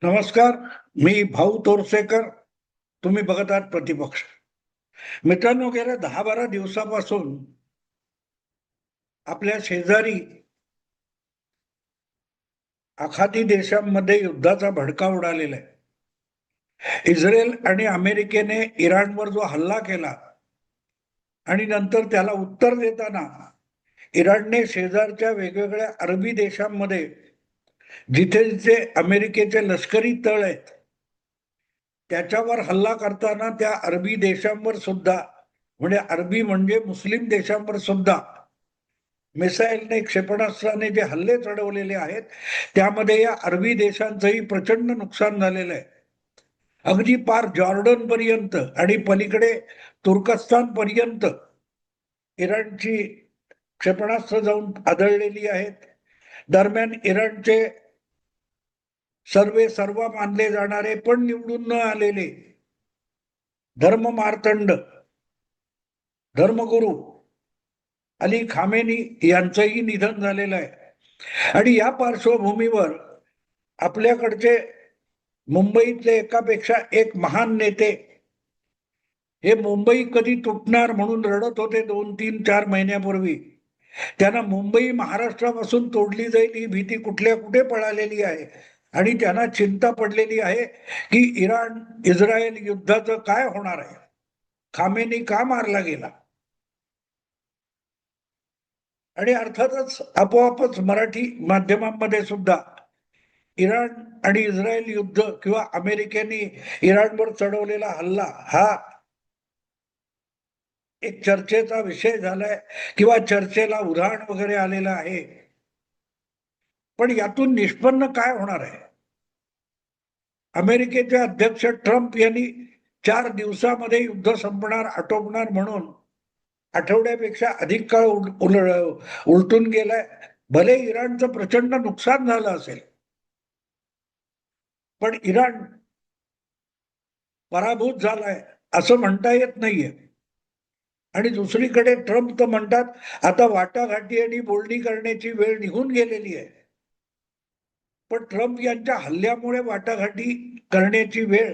नमस्कार. मी भाऊ तोरसेकर. तुम्ही बघत आहात प्रतिपक्ष. मित्रांनो, गेल्या 10-12 दिवसापासून आपल्या शेजारी आखाती देशांमध्ये युद्धाचा भडका उडालेला आहे. इस्रायल आणि अमेरिकेने इराणवर जो हल्ला केला आणि नंतर त्याला उत्तर देताना इराणने शेजारच्या वेगवेगळ्या अरबी देशांमध्ये जिथे जिथे अमेरिकेचे लष्करी तळ आहेत त्याच्यावर हल्ला करताना त्या अरबी देशांवर सुद्धा, म्हणजे अरबी म्हणजे मुस्लिम देशांवर सुद्धा मिसाईलने, क्षेपणास्त्राने जे हल्ले चढवलेले आहेत त्यामध्ये या अरबी देशांचंही प्रचंड नुकसान झालेलं आहे. अगदी पार जॉर्डन पर्यंत आणि पलीकडे तुर्कस्तान पर्यंत इराणची क्षेपणास्त्र जाऊन आदळलेली आहेत. दरम्यान इराणचे सर्व मानले जाणारे पण निवडून न आलेले धर्ममार्तंड, धर्मगुरू अली खामेनी यांचंही निधन झालेलं आहे. आणि या पार्श्वभूमीवर आपल्याकडचे मुंबईतले एकापेक्षा एक महान नेते हे मुंबई कधी तुटणार म्हणून रडत होते 2-3-4 महिन्यापूर्वी. त्यांना मुंबई महाराष्ट्रापासून तोडली जाईल ही भीती कुठल्या कुठे पळालेली आहे आणि त्यांना चिंता पडलेली आहे की इराण इस्रायल युद्धाचं काय होणार आहे, खामेनी का मारला गेला. आणि अर्थातच आपोआपच मराठी माध्यमांमध्ये सुद्धा इराण आणि इस्रायल युद्ध किंवा अमेरिकेने इराणवर चढवलेला हल्ला हा एक चर्चेचा विषय झालाय किंवा चर्चेला उधाण वगैरे आलेलं आहे. पण यातून निष्पन्न काय होणार आहे? अमेरिकेचे अध्यक्ष ट्रम्प यांनी 4 दिवसामध्ये युद्ध संपणार, आटोपणार म्हणून आठवड्यापेक्षा अधिक काळ उलटून गेलाय. भले इराणचं प्रचंड नुकसान झालं असेल पण इराण पराभूत झालाय असं म्हणता येत नाहीये. आणि दुसरीकडे ट्रम्प तर म्हणतात आता वाटाघाटी आणि बोलणी करण्याची वेळ निघून गेलेली आहे. पण ट्रम्प यांच्या हल्ल्यामुळे वाटाघाटी करण्याची वेळ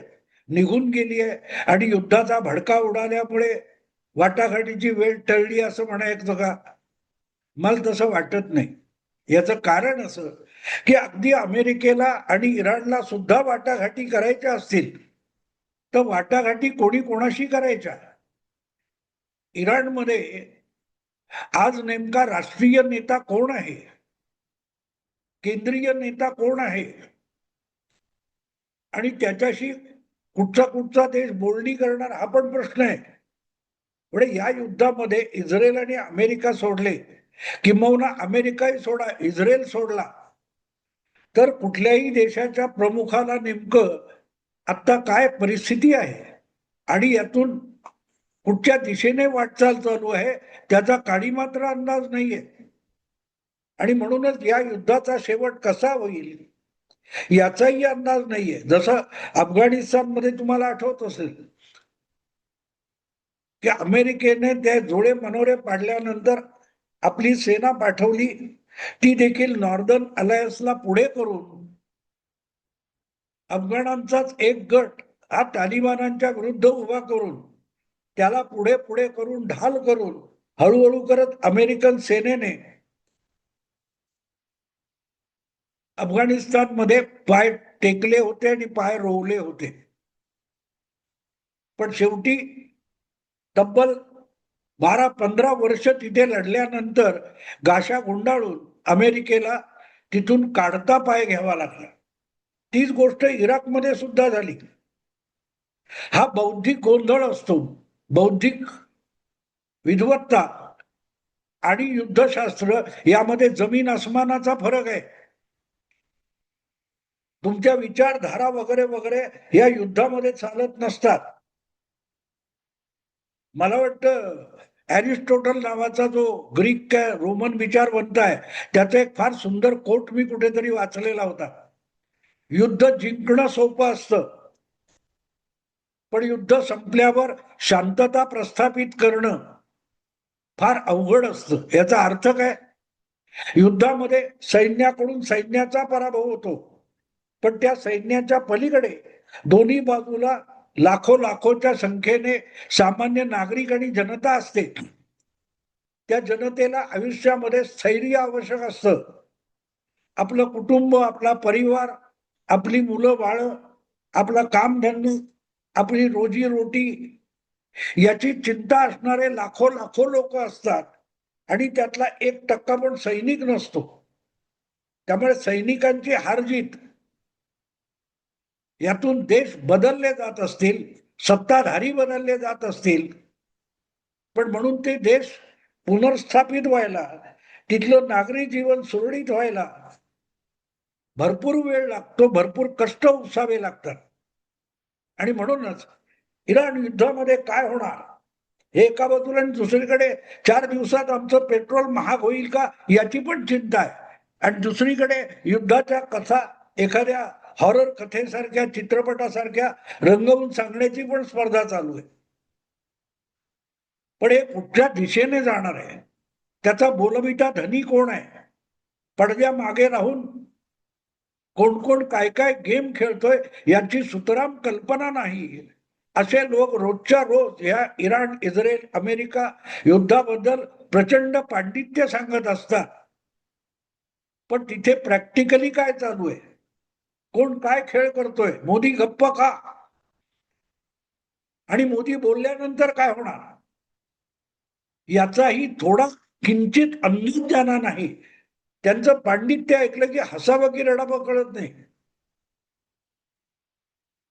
निघून गेली आहे आणि युद्धाचा भडका उडाल्यामुळे वाटाघाटीची वेळ टळली असं म्हणायचं का? मला तसं वाटत नाही. याचं कारण असं की अगदी अमेरिकेला आणि इराणला सुद्धा वाटाघाटी करायच्या असतील तर वाटाघाटी कोणी कोणाशी करायच्या? इराणमध्ये आज नेमका राष्ट्रीय नेता कोण आहे, केंद्रीय नेता कोण आहे आणि त्याच्याशी कुठचा देश बोलणी करणार हा पण प्रश्न आहे. म्हणजे या युद्धामध्ये इस्रायल आणि अमेरिका सोडले, किंबहुना अमेरिकाही सोडा, इस्रायल सोडला तर कुठल्याही देशाच्या प्रमुखाला नेमकं आता काय परिस्थिती आहे आणि यातून कुठच्या दिशेने वाटचाल चालू आहे त्याचा काही मात्र अंदाज नाहीये. आणि म्हणूनच या युद्धाचा शेवट कसा होईल याचाही अंदाज नाहीये. जसं अफगाणिस्तानमध्ये तुम्हाला आठवत असेल की अमेरिकेने त्या जोडे मनोरे पाडल्यानंतर आपली सेना पाठवली, ती देखील नॉर्दर्न अलायन्सला पुढे करून अफगाणांचाच एक गट हा तालिबानांच्या विरुद्ध उभा करून त्याला पुढे पुढे करून ढाल करून हळूहळू करत अमेरिकन सेनेने अफगाणिस्तानमध्ये पाय टेकले होते आणि पाय रोवले होते. पण शेवटी तब्बल 12-15 वर्ष तिथे लढल्यानंतर गाशा गुंडाळून अमेरिकेला तिथून काढता पाय घ्यावा लागला. तीच गोष्ट इराकमध्ये सुद्धा झाली. हा बौद्धिक गोंधळ असतो. बौद्धिक विद्वत्ता आणि युद्धशास्त्र यामध्ये जमीन आसमानाचा फरक आहे. तुमच्या विचारधारा वगैरे वगैरे या युद्धामध्ये चालत नसतात. मला वाटतं अरिस्टॉटल नावाचा जो ग्रीक काय रोमन विचारवंत आहे त्याचा एक फार सुंदर कोट मी कुठेतरी वाचलेला होता. युद्ध जिंकणं सोपं असतं पण युद्ध संपल्यावर शांतता प्रस्थापित करणं फार अवघड असतं. याचा अर्थ काय? युद्धामध्ये सैन्याकडून सैन्याचा पराभव होतो पण त्या सैन्याच्या पलीकडे दोन्ही बाजूला लाखोच्या संख्येने सामान्य नागरिक आणि जनता असते. त्या जनतेला आयुष्यामध्ये स्थैर्य आवश्यक असतं. आपलं कुटुंब, आपला परिवार, आपली मुलं बाळ, आपला कामधंदे, आपली रोजी रोटी याची चिंता असणारे लाखो लोक असतात आणि त्यातला 1% पण सैनिक नसतो. त्यामुळे सैनिकांची हारजीत यातून देश बदलले जात असतील, सत्ताधारी बदलले जात असतील, पण म्हणून ते देश पुनर्स्थापित व्हायला, तिथलं नागरी जीवन सुरळीत व्हायला भरपूर वेळ लागतो, भरपूर कष्ट उसावे लागतात. आणि म्हणूनच इराण युद्धामध्ये काय होणार हे एका बाजूला, आणि दुसरीकडे 4 दिवसात आमचं पेट्रोल महाग होईल का याची पण चिंता आहे. आणि दुसरीकडे युद्धाच्या कथा एखाद्या हॉरर कथेसारख्या, चित्रपटासारख्या रंगवून सांगण्याची पण स्पर्धा चालू आहे. पण हे कुठच्या दिशेने जाणार आहे, त्याचा बोलबिटा धनी कोण आहे, पडद्या मागे राहून कोण कोण काय काय गेम खेळतोय याची सुतराम कल्पना नाही. असे लोक रोजच्या रोज या इराण, इस्रायल, अमेरिका युद्धाबद्दल प्रचंड पांडित्य सांगत असतात. पण तिथे प्रॅक्टिकली काय चालू आहे, कोण काय खेळ करतोय, मोदी गप्प का, आणि मोदी बोलल्यानंतर काय होणार याचाही थोडा किंचित अंदाज त्यांना नाही. त्यांचं पांडित्य ऐकलं की हसावं की रडावं कळत नाही.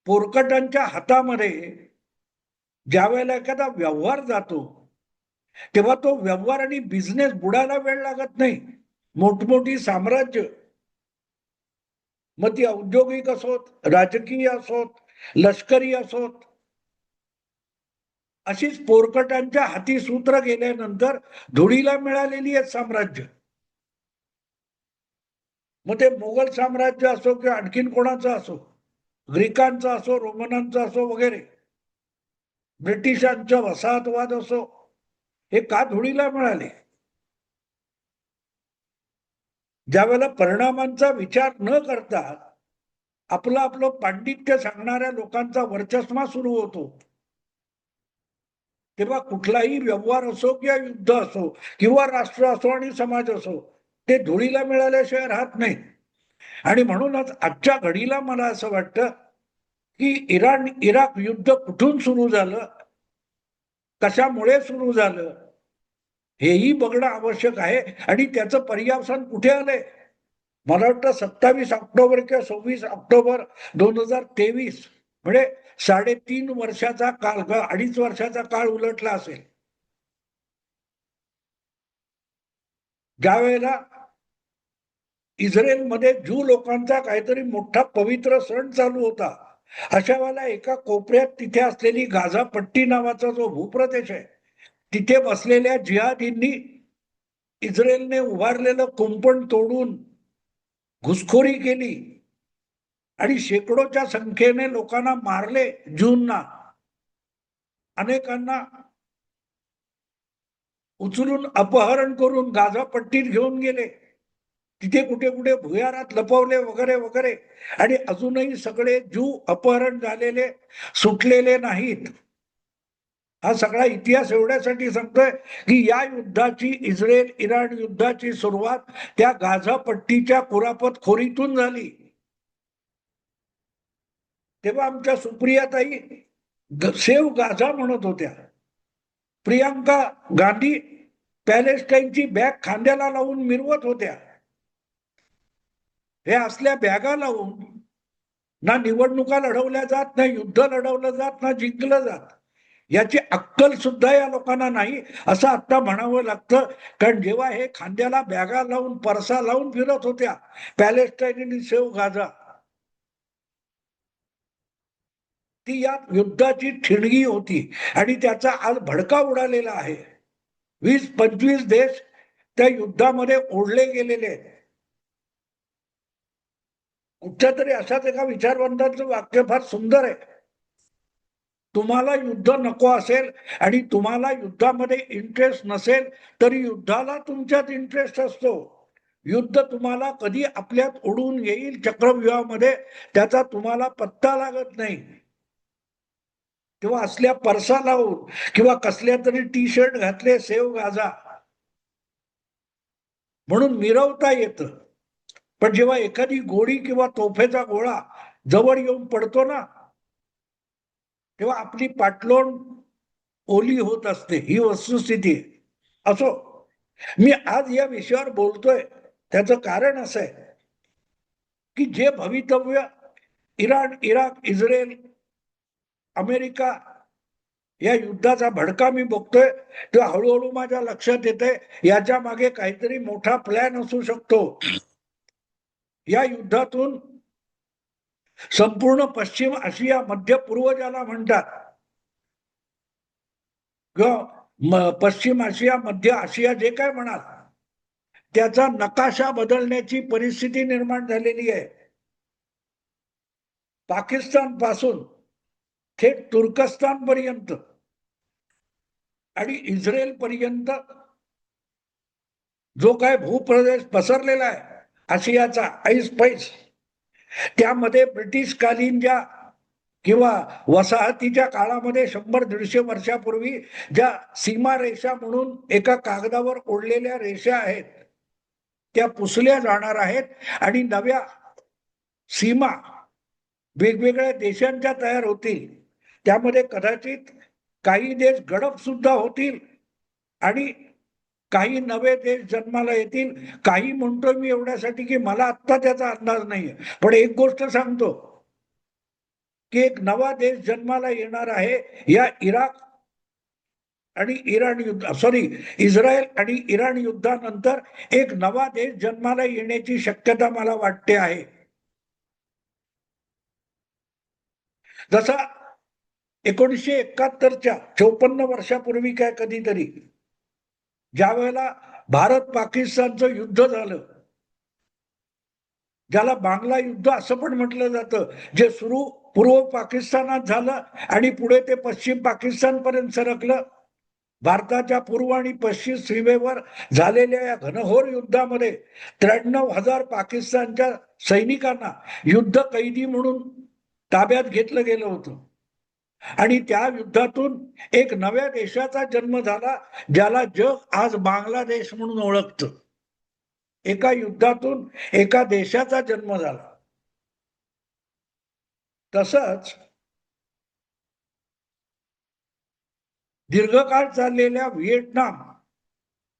पोरकटांच्या हातामध्ये ज्या वेळेला एखादा व्यवहार जातो तेव्हा तो व्यवहार आणि बिझनेस बुडायला वेळ लागत नाही. मोठमोठी साम्राज्य, मग ती औद्योगिक असोत, राजकीय असोत, लष्करी असोत, अशीच पोरकटांच्या हाती सूत्र गेल्यानंतर धुळीला मिळालेली आहेत साम्राज्य. मग ते मोगल साम्राज्य असो किंवा आणखीन कोणाचं असो, ग्रीकांचा असो, रोमनांचा असो वगैरे, ब्रिटिशांचा वसाहतवाद असो, हे का धुळीला मिळाले? ज्या वेळेला परिणामांचा विचार न करता आपलं पांडित्य सांगणाऱ्या लोकांचा वर्चस्व सुरू होतो, तेव्हा कुठलाही व्यवहार असो किंवा युद्ध असो किंवा राष्ट्र असो आणि समाज असो, ते धुळीला मिळाल्याशिवाय राहत नाही. आणि म्हणूनच आजच्या घडीला मला असं वाटतं की इराण इराक युद्ध कुठून सुरू झालं, कशामुळे सुरू झालं, हेही बघणं आवश्यक आहे. आणि त्याचं पर्यावसान कुठे आलंय? मला वाटतं 27 ऑक्टोबर किंवा 26 ऑक्टोबर 2023, म्हणजे 3.5 वर्षाचा काळ, 2.5 वर्षाचा काळ उलटला असेल. ज्या वेळेला इस्रायलमध्ये ज्यू लोकांचा काहीतरी मोठा पवित्र सण चालू होता, अशा वेळेला एका कोपऱ्यात तिथे असलेली गाझा पट्टी नावाचा जो भूप्रदेश आहे, तिथे बसलेल्या जिहादींनी इस्रायलने उभारलेलं कुंपण तोडून घुसखोरी केली आणि शेकडोच्या संख्येने लोकांना मारले, ज्यूंना. अनेकांना उचलून अपहरण करून गाझा पट्टीत घेऊन गेले, तिथे कुठे कुठे भुयारात लपवले वगैरे वगैरे. आणि अजूनही सगळे ज्यू अपहरण झालेले सुटलेले नाहीत. हा सगळा इतिहास एवढ्यासाठी सांगतोय की या युद्धाची, इस्रायल इराण युद्धाची सुरुवात त्या गाझा पट्टीच्या कुरापत खोरीतून झाली. तेव्हा आमच्या सुप्रियाताई सेव गाझा म्हणत होत्या. प्रियांका गांधी पॅलेस्टाईनची बॅग खांद्याला लावून मिरवत होत्या. हे असल्या बॅगा लावून ना निवडणुका लढवल्या जात, ना युद्ध लढवलं जात, ना जिंकलं जात. याची अक्कल सुद्धा या लोकांना नाही असं आता म्हणावं लागतं. कारण जेव्हा हे खांद्याला बॅगा लावून, परसा लावून फिरत होत्या पॅलेस्टाईन आणि सेव गाझा, ती या युद्धाची ठिणगी होती आणि त्याचा आज भडका उडालेला आहे. 20-25 देश त्या युद्धामध्ये ओढले गेलेले आहेत. कुठच्या तरी अशाच एका विचारवंतांचं वाक्य फार सुंदर आहे. तुम्हाला युद्ध नको असेल आणि तुम्हाला युद्धामध्ये इंटरेस्ट नसेल तरी युद्धाला तुमच्यात इंटरेस्ट असतो. युद्ध तुम्हाला कधी आपल्यात ओढून येईल चक्रव्यूहामध्ये, त्याचा तुम्हाला पत्ता लागत नाही. तेव्हा असल्या परसा लावून किंवा कसल्या तरी टी शर्ट घातले सेव गाजा म्हणून मिरवता येतं. पण जेव्हा एखादी गोळी किंवा तोफेचा गोळा जवळ येऊन पडतो ना, तेव्हा आपली पाठलोण ओली होत असते. ही वस्तुस्थिती आहे. असो, मी आज या विषयावर बोलतोय त्याचं कारण असं आहे की जे भवितव्य इराण, इराक, इस्रायल, अमेरिका या युद्धाचा भडका मी बघतोय, तेव्हा हळूहळू माझ्या लक्षात येते याच्या मागे काहीतरी मोठा प्लॅन असू शकतो. या युद्धातून संपूर्ण पश्चिम आशिया, मध्य पूर्व ज्याला म्हणतात, किंवा पश्चिम आशिया, मध्य आशिया जे काय म्हणाल, त्याचा नकाशा बदलण्याची परिस्थिती निर्माण झालेली आहे. पाकिस्तान पासून थेट तुर्कस्तान पर्यंत आणि इस्रायल पर्यंत जो काय भूप्रदेश पसरलेला आहे आशियाचा ऐस पैस, त्यामध्ये ब्रिटिशकालीन ज्या किंवा वसाहतीच्या काळामध्ये 100-150 वर्षापूर्वी ज्या सीमारेषा म्हणून एका कागदावर ओढलेल्या रेषा आहेत, त्या पुसल्या जाणार आहेत आणि नव्या सीमा वेगवेगळ्या देशांच्या तयार होतील. त्यामध्ये कदाचित काही देश गडप सुद्धा होतील आणि काही नवे देश जन्माला येतील. काही म्हणतो मी एवढ्यासाठी की मला आत्ता त्याचा अंदाज नाहीये, पण एक गोष्ट सांगतो की एक नवा देश जन्माला येणार आहे या इराक आणि इराण युद्ध, इस्रायल आणि इराण युद्धानंतर एक नवा देश जन्माला येण्याची शक्यता मला वाटते आहे. जसा 1971च्या 54 वर्षापूर्वी काय कधीतरी ज्या वेळेला भारत पाकिस्तानचं युद्ध झालं, ज्याला बांगला युद्ध असं पण म्हटलं जातं, जे सुरू पूर्व पाकिस्तानात झालं आणि पुढे ते पश्चिम पाकिस्तान पर्यंत सरकलं. भारताच्या पूर्व आणि पश्चिम सीमेवर झालेल्या या घनघोर युद्धामध्ये 93,000 पाकिस्तानच्या सैनिकांना युद्ध कैदी म्हणून ताब्यात घेतलं गेलं होतं. आणि त्या युद्धातून एक नव्या देशाचा जन्म झाला, ज्याला जग आज बांगलादेश म्हणून ओळखतं. एका युद्धातून एका देशाचा जन्म झाला. तसंच दीर्घकाळ चाललेल्या व्हिएटनाम,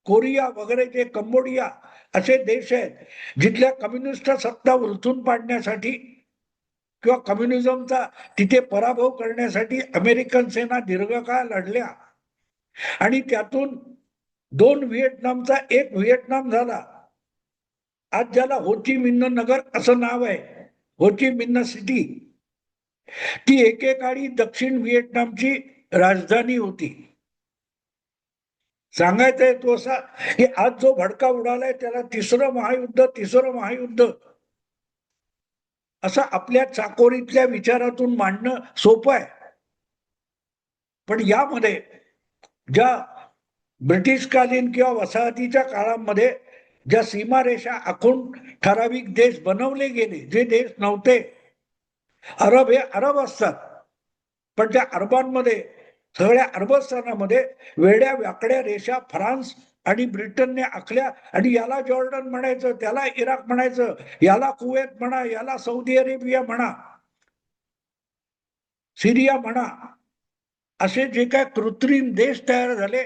कोरिया वगैरे जे कंबोडिया असे देश आहेत जिथल्या कम्युनिस्ट सत्ता उलथून पाडण्यासाठी किंवा कम्युनिझमचा तिथे पराभव करण्यासाठी अमेरिकन सेना दीर्घकाळ लढल्या आणि त्यातून 2 व्हिएतनामचा एक व्हिएतनाम झाला. आज ज्याला होची मिन्ह नगर असं नाव आहे, होची मिन्ह सिटी, ती एकेकाळी दक्षिण व्हिएतनामची राजधानी होती. सांगायचंय तो असा की आज जो भडका उडालाय त्याला तिसरं महायुद्ध असं आपल्या चाकोरीतल्या विचारातून मांडणं सोपं आहे. पण यामध्ये ज्या ब्रिटिशकालीन किंवा वसाहतीच्या काळामध्ये ज्या सीमारेषा आखून ठराविक देश बनवले गेले, जे देश नव्हते, अरब हे अरब असतात, पण त्या अरबांमध्ये, सगळ्या अरबस्थानामध्ये वेड्या वाकड्या रेषा फ्रान्स आणि ब्रिटनने आखल्या आणि याला जॉर्डन म्हणायचं, त्याला इराक म्हणायचं, याला कुवेत म्हणा, याला सौदी अरेबिया म्हणा, सिरिया म्हणा, असे जे काय कृत्रिम देश तयार झाले,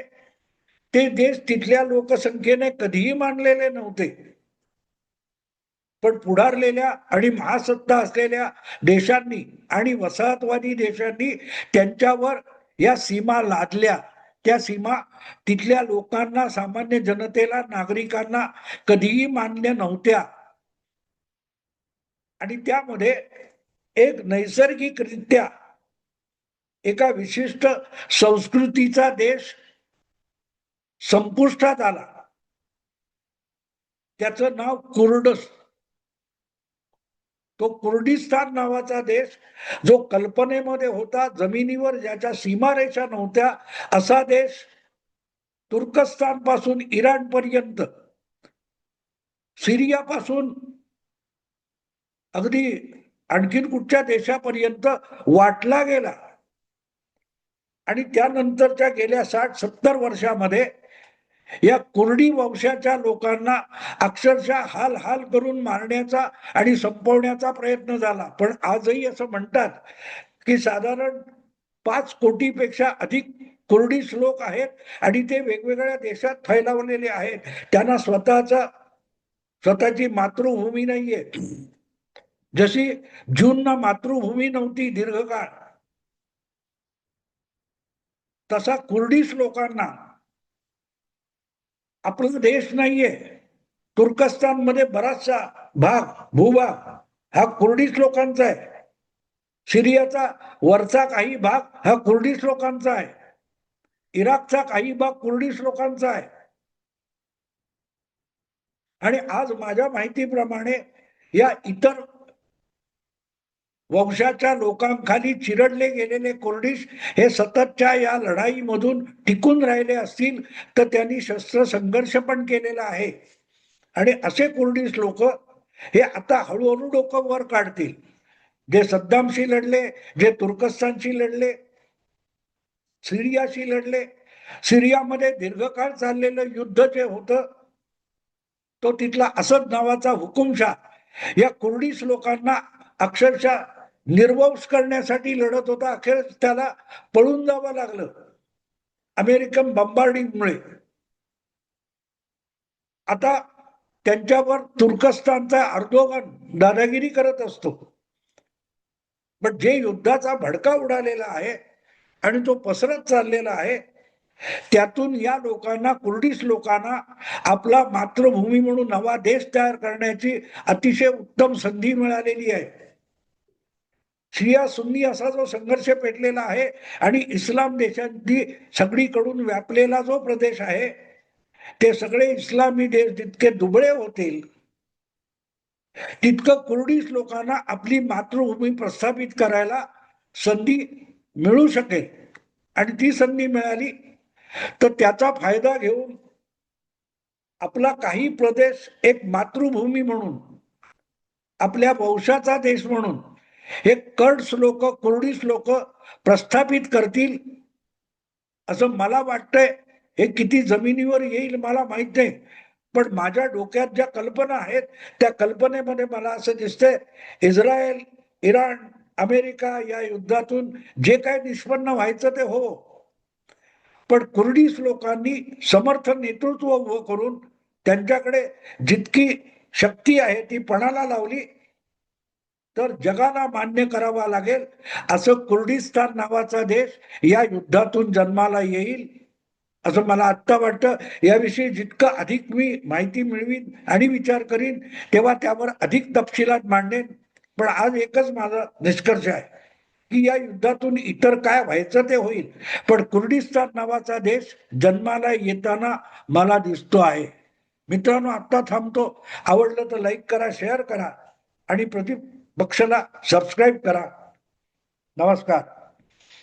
ते देश तिथल्या लोकसंख्येने कधीही मानलेले नव्हते. पण पुढारलेल्या आणि महासत्ता असलेल्या देशांनी आणि वसाहतवादी देशांनी त्यांच्यावर या सीमा लादल्या. त्या सीमा तिथल्या लोकांना, सामान्य जनतेला, नागरिकांना कधीही मान्य नव्हत्या. आणि त्यामध्ये एक नैसर्गिकरित्या एका विशिष्ट संस्कृतीचा देश संपुष्टात आला. त्याचं नाव कुर्डस. तो कुर्डिस्तान नावाचा देश जो कल्पनेमध्ये होता, जमिनीवर ज्याच्या सीमारेषा नव्हत्या, असा देश तुर्कस्तान पासून इराण पर्यंत सिरियापासून अगदी आणखीन कुठच्या देशापर्यंत वाटला गेला आणि त्यानंतरच्या गेल्या 60-70 वर्षामध्ये या कुर्डी वंशाच्या लोकांना अक्षरशः हाल हाल करून मारण्याचा आणि संपवण्याचा प्रयत्न झाला. पण आजही असं म्हणतात की साधारण 5 कोटीपेक्षा अधिक कुर्डिश लोक आहेत आणि ते वेगवेगळ्या देशात फैलावलेले आहेत. त्यांना स्वतःची मातृभूमी नाहीये. जशी ज्यूंना मातृभूमी नव्हती दीर्घकाळ, तसा कुर्डिश लोकांना आपला देश नाहीये. तुर्कस्तान मध्ये बराचसा भूभाग हा कुर्डिश लोकांचा आहे. सिरियाचा वरचा काही भाग हा कुर्डिश लोकांचा आहे. इराकचा काही भाग कुर्डिश लोकांचा आहे. आणि आज माझ्या माहितीप्रमाणे या इतर वंशाच्या लोकांखाली चिरडले गेलेले कुर्डिश हे सततच्या या लढाईमधून टिकून राहिले असतील तर त्यांनी शस्त्र संघर्ष पण केलेला आहे. आणि असे कुर्डिश लोक हे आता हळूहळू डोकं वर काढतील. जे सद्दामशी लढले, जे तुर्कस्तानशी लढले, सिरियाशी लढले. सिरियामध्ये दीर्घकाळ चाललेलं युद्ध जे होतं तो तिथला असद नावाचा हुकुमशाह या कुर्डिश लोकांना अक्षरशः निर्वंश करण्यासाठी लढत होता. अखेर त्याला पळून जावं लागलं अमेरिकन बंबार्डिंगमुळे. आता त्यांच्यावर तुर्कस्तानचा अर्दोगन दादागिरी करत असतो. पण जे युद्धाचा भडका उडालेला आहे आणि तो पसरत चाललेला आहे त्यातून या लोकांना, कुर्डिश लोकांना आपला मातृभूमी म्हणून नवा देश तयार करण्याची अतिशय उत्तम संधी मिळालेली आहे. शिया सुन्नी असा जो संघर्ष पेटलेला आहे आणि इस्लाम देशांनी सगळीकडून व्यापलेला जो प्रदेश आहे ते सगळे इस्लामी देश जितके दुबळे होतील तितकं कुर्डिश लोकांना आपली मातृभूमी प्रस्थापित करायला संधी मिळू शकेल. आणि ती संधी मिळाली तर त्याचा फायदा घेऊन आपला काही प्रदेश एक मातृभूमी म्हणून, आपल्या वंशाचा देश म्हणून हे कर्ड्स लोक, कुर्डिश लोक प्रस्थापित करतील असं मला वाटतंय. हे किती जमिनीवर येईल मला माहित नाही, पण माझ्या डोक्यात ज्या कल्पना आहेत त्या कल्पनेमध्ये मला असं दिसतंय इस्रायल, इराण, अमेरिका या युद्धातून जे काय निष्पन्न व्हायचं ते हो, पण कुर्डिश लोकांनी समर्थ नेतृत्व उभं करून त्यांच्याकडे जितकी शक्ती आहे ती पणाला लावली तर जगाला मान्य करावा लागेल असं कुर्डिस्तान नावाचा देश या युद्धातून जन्माला येईल असं मला आत्ता वाटतं. याविषयी जितकं अधिक मी माहिती मिळवीन आणि विचार करीन तेव्हा त्यावर अधिक तपशिलात मांडेन. पण आज एकच माझा निष्कर्ष आहे की या युद्धातून इतर काय व्हायचं ते होईल, पण कुर्डिस्तान नावाचा देश जन्माला येताना मला दिसतो आहे. मित्रांनो, आता थांबतो. आवडलं तर लाईक करा, शेअर करा आणि प्रतिपक्षाला सबस्क्राईब करा. नमस्कार.